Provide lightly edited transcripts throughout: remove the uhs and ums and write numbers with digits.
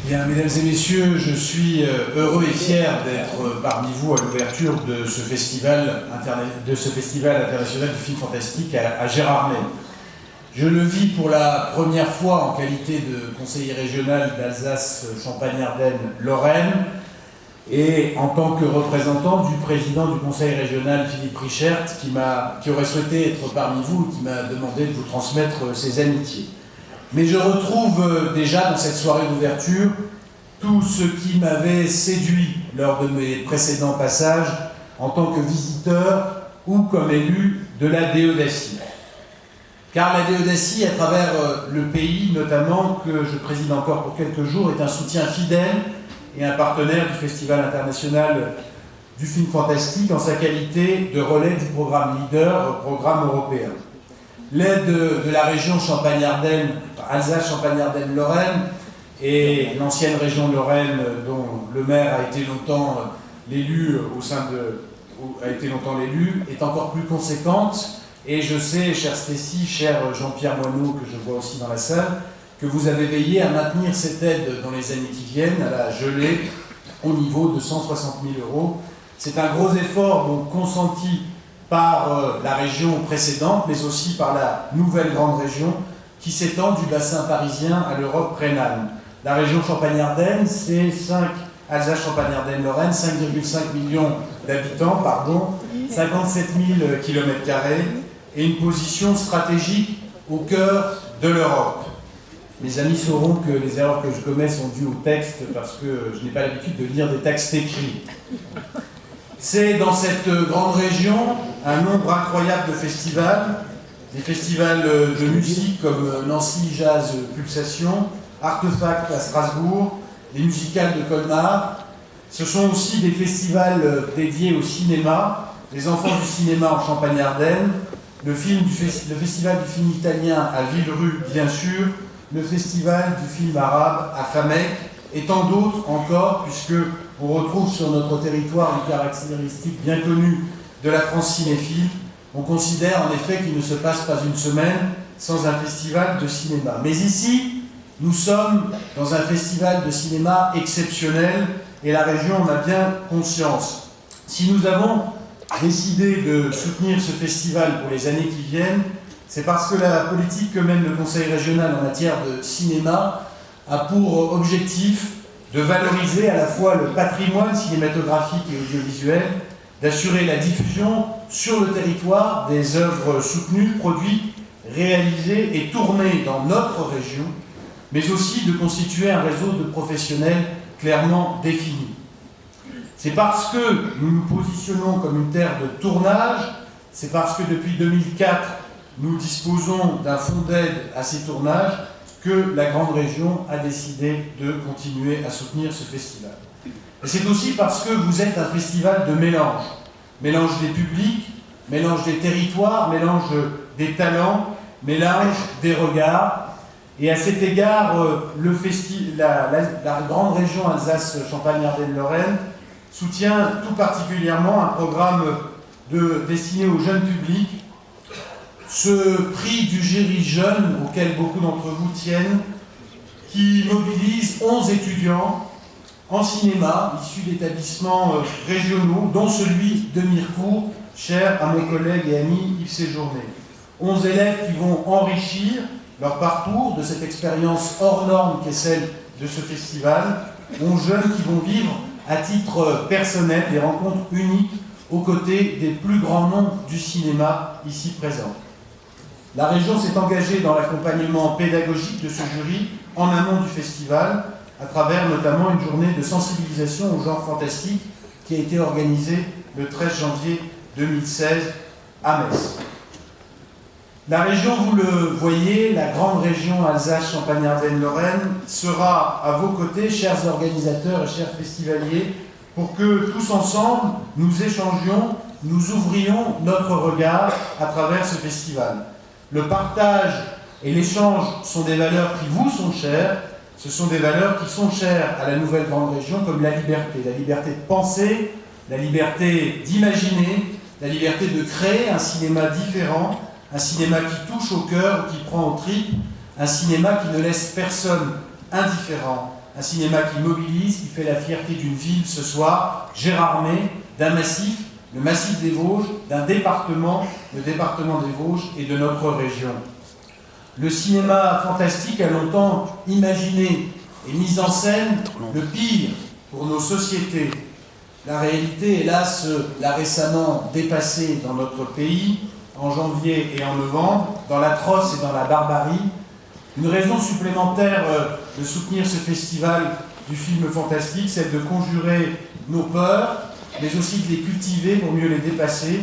Bien, mesdames et messieurs, je suis heureux et fier d'être parmi vous à l'ouverture de ce festival international du film fantastique à Gérardmer. Je le vis pour la première fois en qualité de conseiller régional d'Alsace, Champagne-Ardenne-Lorraine et en tant que représentant du président du conseil régional, Philippe Richert, qui aurait souhaité être parmi vous et qui m'a demandé de vous transmettre ses amitiés. Mais je retrouve déjà dans cette soirée d'ouverture tout ce qui m'avait séduit lors de mes précédents passages en tant que visiteur ou comme élu de la Déodacie. Car la Déodacie, à travers le pays notamment, que je préside encore pour quelques jours, est un soutien fidèle et un partenaire du Festival international du film fantastique en sa qualité de relais du programme Leader, programme européen. L'aide de la région Champagne-Ardenne, Alsace, Champagne-Ardenne-Lorraine, et l'ancienne région Lorraine, dont le maire a été longtemps l'élu est encore plus conséquente. Et je sais, chère Stécie, cher Jean-Pierre Moineau, que je vois aussi dans la salle, que vous avez veillé à maintenir cette aide dans les années qui viennent, à la geler au niveau de 160 000 €. C'est un gros effort donc, consenti par la région précédente, mais aussi par la nouvelle grande région qui s'étend du bassin parisien à l'Europe rhénane. La région Champagne-Ardenne, c'est Alsace Champagne-Ardenne-Lorraine, 5,5 millions d'habitants, 57 000 km² et une position stratégique au cœur de l'Europe. Mes amis sauront que les erreurs que je commets sont dues au texte parce que je n'ai pas l'habitude de lire des textes écrits. C'est dans cette grande région un nombre incroyable de festivals, des festivals de musique comme Nancy Jazz Pulsation, Artefact à Strasbourg, les musicales de Colmar. Ce sont aussi des festivals dédiés au cinéma, les enfants du cinéma en Champagne-Ardenne, le festival du film italien à Villerue, bien sûr, le festival du film arabe à Famec, et tant d'autres encore, puisque on retrouve sur notre territoire une caractéristique bien connue de la France cinéphile. On considère en effet qu'il ne se passe pas une semaine sans un festival de cinéma. Mais ici, nous sommes dans un festival de cinéma exceptionnel et la région en a bien conscience. Si nous avons décidé de soutenir ce festival pour les années qui viennent, c'est parce que la politique que mène le Conseil régional en matière de cinéma a pour objectif de valoriser à la fois le patrimoine cinématographique et audiovisuel, d'assurer la diffusion sur le territoire des œuvres soutenues, produites, réalisées et tournées dans notre région, mais aussi de constituer un réseau de professionnels clairement défini. C'est parce que nous nous positionnons comme une terre de tournage, c'est parce que depuis 2004, nous disposons d'un fonds d'aide à ces tournages que la grande région a décidé de continuer à soutenir ce festival. Et c'est aussi parce que vous êtes un festival de mélange. Mélange des publics, mélange des territoires, mélange des talents, mélange des regards. Et à cet égard, la grande région Alsace-Champagne-Ardenne-Lorraine soutient tout particulièrement un programme destiné aux jeunes publics, ce prix du jury jeune auquel beaucoup d'entre vous tiennent, qui mobilise 11 étudiants en cinéma, issus d'établissements régionaux, dont celui de Mirecourt, cher à mon collègue et ami Yves Séjourné. 11 élèves qui vont enrichir leur parcours de cette expérience hors norme qu'est celle de ce festival. 11 jeunes qui vont vivre à titre personnel des rencontres uniques aux côtés des plus grands noms du cinéma ici présents. La région s'est engagée dans l'accompagnement pédagogique de ce jury en amont du festival, à travers notamment une journée de sensibilisation au genre fantastique qui a été organisée le 13 janvier 2016 à Metz. La région, vous le voyez, la grande région Alsace-Champagne-Ardenne-Lorraine sera à vos côtés, chers organisateurs et chers festivaliers, pour que tous ensemble, nous échangions, nous ouvrions notre regard à travers ce festival. Le partage et l'échange sont des valeurs qui vous sont chères. Ce sont des valeurs qui sont chères à la nouvelle grande région, comme la liberté de penser, la liberté d'imaginer, la liberté de créer un cinéma différent, un cinéma qui touche au cœur, qui prend aux tripes, un cinéma qui ne laisse personne indifférent, un cinéma qui mobilise, qui fait la fierté d'une ville ce soir, Gérardmer, d'un massif, le massif des Vosges, d'un département, le département des Vosges et de notre région. Le cinéma fantastique a longtemps imaginé et mis en scène le pire pour nos sociétés. La réalité, hélas, l'a récemment dépassé dans notre pays, en janvier et en novembre, dans l'atroce et dans la barbarie. Une raison supplémentaire de soutenir ce festival du film fantastique, c'est de conjurer nos peurs, mais aussi de les cultiver pour mieux les dépasser.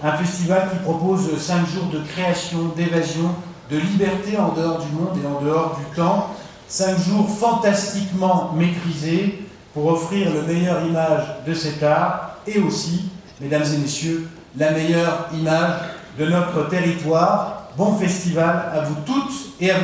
Un festival qui propose 5 jours de création, d'évasion, de liberté en dehors du monde et en dehors du temps. 5 jours fantastiquement maîtrisés pour offrir la meilleure image de cet art et aussi, mesdames et messieurs, la meilleure image de notre territoire. Bon festival à vous toutes et à vous tous.